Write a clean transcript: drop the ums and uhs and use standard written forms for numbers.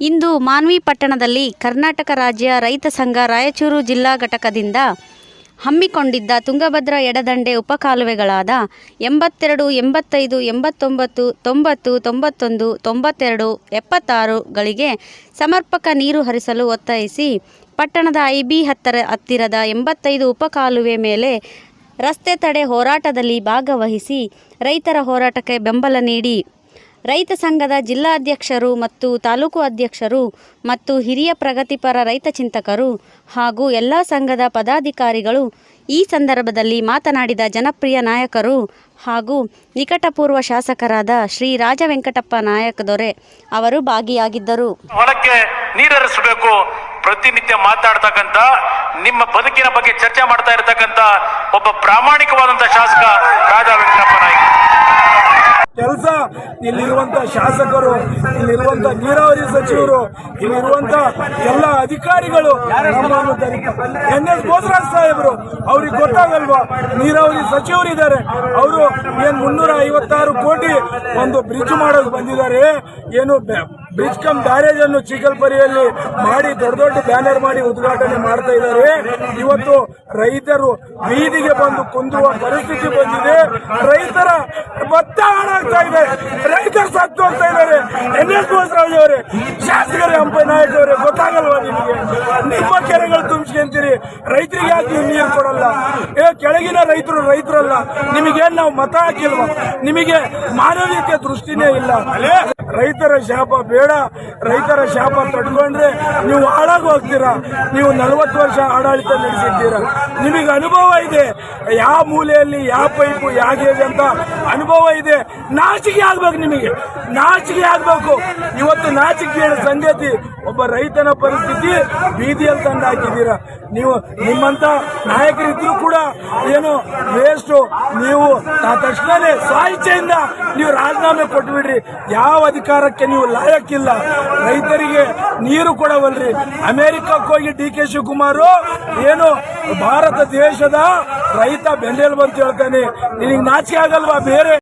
ಇಂದು ಮಾನ್ವಿ ಪಟ್ಟಣದಲ್ಲಿ ಕರ್ನಾಟಕ ರಾಜ್ಯ ರೈತ ಸಂಘ ರಾಯಚೂರು ಜಿಲ್ಲಾ ಘಟಕದಿಂದ ಹಮ್ಮಿಕೊಂಡಿದ್ದ ತುಂಗಭದ್ರಾ ಎಡದಂಡೆ ಉಪಕಾಲುವೆಗಳಾದ 82, 85, 89, 90, 91, 92, 76ಗಳಿಗೆ ಸಮರ್ಪಕ ನೀರು ಹರಿಸಲು ಒತ್ತಾಯಿಸಿ ಪಟ್ಟಣದ IB ಹತ್ತಿರದ 85 ಉಪಕಾಲುವೆ ಮೇಲೆ ರಸ್ತೆ ತಡೆ ಹೋರಾಟದಲ್ಲಿ ಭಾಗವಹಿಸಿ ರೈತರ ಹೋರಾಟಕ್ಕೆ ಬೆಂಬಲ ನೀಡಿ ರೈತ ಸಂಘದ ಜಿಲ್ಲಾಧ್ಯಕ್ಷರು ಮತ್ತು ತಾಲೂಕು ಅಧ್ಯಕ್ಷರು ಮತ್ತು ಹಿರಿಯ ಪ್ರಗತಿಪರ ರೈತ ಚಿಂತಕರು ಹಾಗೂ ಎಲ್ಲ ಸಂಘದ ಪದಾಧಿಕಾರಿಗಳು ಈ ಸಂದರ್ಭದಲ್ಲಿ ಮಾತನಾಡಿದ ಜನಪ್ರಿಯ ನಾಯಕರು ಹಾಗೂ ನಿಕಟಪೂರ್ವ ಶಾಸಕರಾದ ಶ್ರೀ ರಾಜ ವೆಂಕಟಪ್ಪ ನಾಯಕ ದೊರೆ ಅವರು ಭಾಗಿಯಾಗಿದ್ದರು. ಹೊಲಕ್ಕೆ ನೀರರಿಸಬೇಕು ಪ್ರತಿನಿತ್ಯ ಮಾತಾಡ್ತಕ್ಕಂಥ ನಿಮ್ಮ ಬದುಕಿನ ಬಗ್ಗೆ ಚರ್ಚೆ ಮಾಡ್ತಾ ಇರತಕ್ಕಂಥ ಒಬ್ಬ ಪ್ರಾಮಾಣಿಕವಾದಂಥ ಶಾಸಕ ರಾಜ ವೆಂಕಟಪ್ಪ ನಾಯಕ. ಕೆಲಸ ಇಲ್ಲಿರುವಂತ ಶಾಸಕರು, ಇಲ್ಲಿರುವಂತ ನೀರಾವರಿ ಸಚಿವರು, ಇಲ್ಲಿರುವಂತ ಎಲ್ಲ ಅಧಿಕಾರಿಗಳು ನಮ್ಮನ್ನು NS ಬೋಸರಾಜ್ ಸಾಹೇಬರು ಅವ್ರಿಗೆ ಗೊತ್ತಾಗಲ್ವಾ? ನೀರಾವರಿ ಸಚಿವರಿದ್ದಾರೆ, ಅವರು ಏನ್ 356 ಕೋಟಿ ಒಂದು ಬ್ರಿಡ್ಜ್ ಮಾಡೋದು ಬಂದಿದ್ದಾರೆ. ಏನು ಬ್ರಿಡ್ಜ್ ಕಮ್ ಬ್ಯಾರೇಜ್ ಅನ್ನು ಚಿಕ್ಕಲ್ಪರಿಯಲ್ಲಿ ಮಾಡಿ ದೊಡ್ಡ ದೊಡ್ಡ ಬ್ಯಾನರ್ ಮಾಡಿ ಉದ್ಘಾಟನೆ ಮಾಡ್ತಾ ಇದ್ದಾರೆ. ಇವತ್ತು ರೈತರು ಬೀದಿಗೆ ಬಂದು ಕುಂದುವ ಪರಿಸ್ಥಿತಿ ಬಂದಿದೆ. ರೈತರ ಭತ್ತ ಹಾಳಾಗ್ತಾ ಇದೆ, ರೈತರು ಸತ್ತು ಹೋಗ್ತಾ ಇದ್ದಾರೆ. NS ಬೋಸರಾಜ್ ಅವರೇ, ಶಾಸಕರೇ, ಹಂಪಯ್ಯ ನಾಯಕ್ ಅವರೇ, ಗೊತ್ತಾಗಲ್ವಾ ನಿಮಗೆ? ನಿಮ್ಮ ಕೆರೆಗಳು ತುಂಬಿಸ್ಕೊಂತೀರಿ, ರೈತರಿಗೆ ಯಾಕೆ ನೀವು ನೀರು ಕೊಡಲ್ಲ? ಕೆಳಗಿನ ರೈತರಲ್ಲ, ನಿಮಗೇನ್ ನಾವು ಮತ ಹಾಕಿಲ್ವಾ? ನಿಮಗೆ ಮಾನವೀಯತೆ ದೃಷ್ಟಿನೇ ಇಲ್ಲ. ರೈತರ ಶಾಪ ಬೇಡ, ರೈತರ ಶಾಪ ತಡ್ಕೊಂಡ್ರೆ ನೀವು ಹಾಳಾಗಿ ಹೋಗ್ತೀರಾ. ನೀವು 40 ವರ್ಷ ಆಡಳಿತ ನಡೆಸಿದ್ದೀರಾ, ನಿಮಗೆ ಅನುಭವ ಇದೆ. ಯಾವ ಮೂಲೆಯಲ್ಲಿ ಯಾವ ಪೈಪು ಹೇಗೆ ಅಂತ ಅನುಭವ ಇದೆ. ನಾಚಿಕೆ ಆಗ್ಬೇಕು, ನಿಮಗೆ ನಾಚಿಕೆ ಆಗ್ಬೇಕು. ಇವತ್ತು ನಾಚಿಕೆ ಸಂಗತಿ, ಒಬ್ಬ ರೈತನ ಪರಿಸ್ಥಿತಿ ಬೀದಿಯಲ್ಲಿ ತಂದು ಹಾಕಿದ್ದೀರಾ. ನೀವು ನಿಮ್ಮಂತ ನಾಯಕರಿದ್ರು ಕೂಡ ಏನು ವೇಸ್ಟ್. ನೀವು ತಕ್ಷಣವೇ ಸ್ವೇಚ್ಛೆಯಿಂದ ನೀವು ರಾಜೀನಾಮೆ ಕೊಟ್ಬಿಡ್ರಿ. ಯಾವ ಅಧಿಕಾರಕ್ಕೆ ನೀವು ಲಾಯಕ್ಕಿಲ್ಲ. ರೈತರಿಗೆ ನೀರು ಕೊಡವಲ್ರಿ. ಅಮೆರಿಕಕ್ಕೆ ಹೋಗಿ DK ಶಿವಕುಮಾರ್ ಏನು ಭಾರತ ದೇಶದ ರೈತ ಬೆನ್ನೆಲುಬು ಅಂತ ಹೇಳ್ತಾನೆ. ನಿನಗೆ ನಾಚಿಕೆ ಆಗಲ್ವಾ? ಬೇರೆ